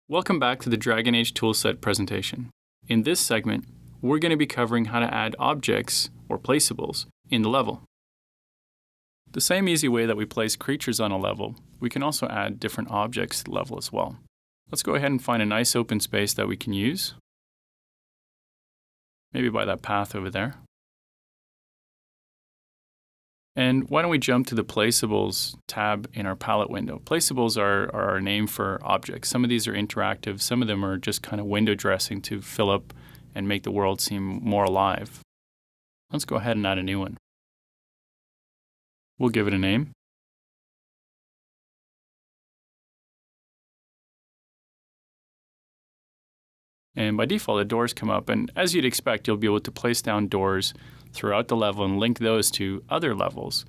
Welcome back to the Dragon Age Toolset presentation. In this segment, we're going to be covering how to add objects, or placeables, in the level. The same easy way that we place creatures on a level, we can also add different objects to the level as well. Let's go ahead and find a nice open space that we can use. Maybe by that path over there. And why don't we jump to the Placeables tab in our palette window. Placeables are our name for objects. Some of these are interactive, some of them are just kind of window dressing to fill up and make the world seem more alive. Let's go ahead and add a new one. We'll give it a name. And by default, the doors come up, and as you'd expect, you'll be able to place down doors throughout the level and link those to other levels.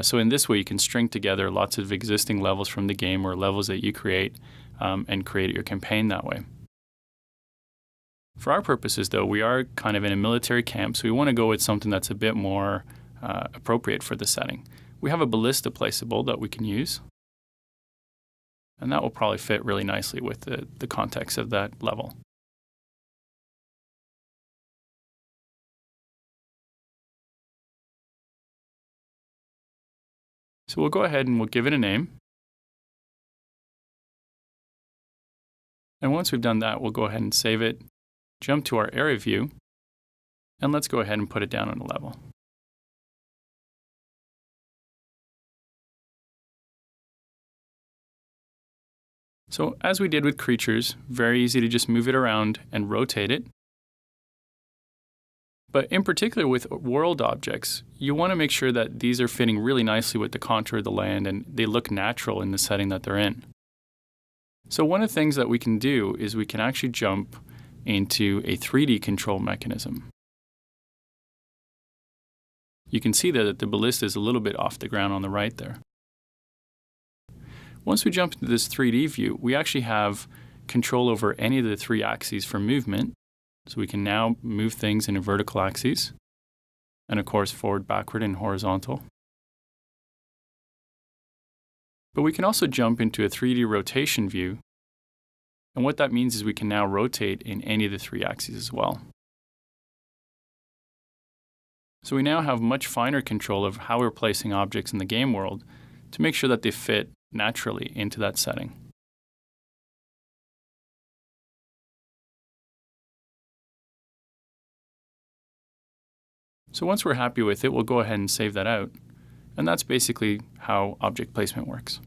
So in this way, you can string together lots of existing levels from the game or levels that you create and create your campaign that way. For our purposes, though, we are kind of in a military camp, so we want to go with something that's a bit more appropriate for the setting. We have a ballista placeable that we can use, and that will probably fit really nicely with the context of that level. So we'll go ahead and we'll give it a name. And once we've done that, we'll go ahead and save it, jump to our area view, and let's go ahead and put it down on a level. So as we did with creatures, very easy to just move it around and rotate it. But in particular with world objects, you want to make sure that these are fitting really nicely with the contour of the land and they look natural in the setting that they're in. So one of the things that we can do is we can actually jump into a 3D control mechanism. You can see there that the ballista is a little bit off the ground on the right there. Once we jump into this 3D view, we actually have control over any of the three axes for movement. So we can now move things in a vertical axis, and of course forward, backward, and horizontal. But we can also jump into a 3D rotation view, and what that means is we can now rotate in any of the three axes as well. So we now have much finer control of how we're placing objects in the game world to make sure that they fit naturally into that setting. So once we're happy with it, we'll go ahead and save that out. And that's basically how object placement works.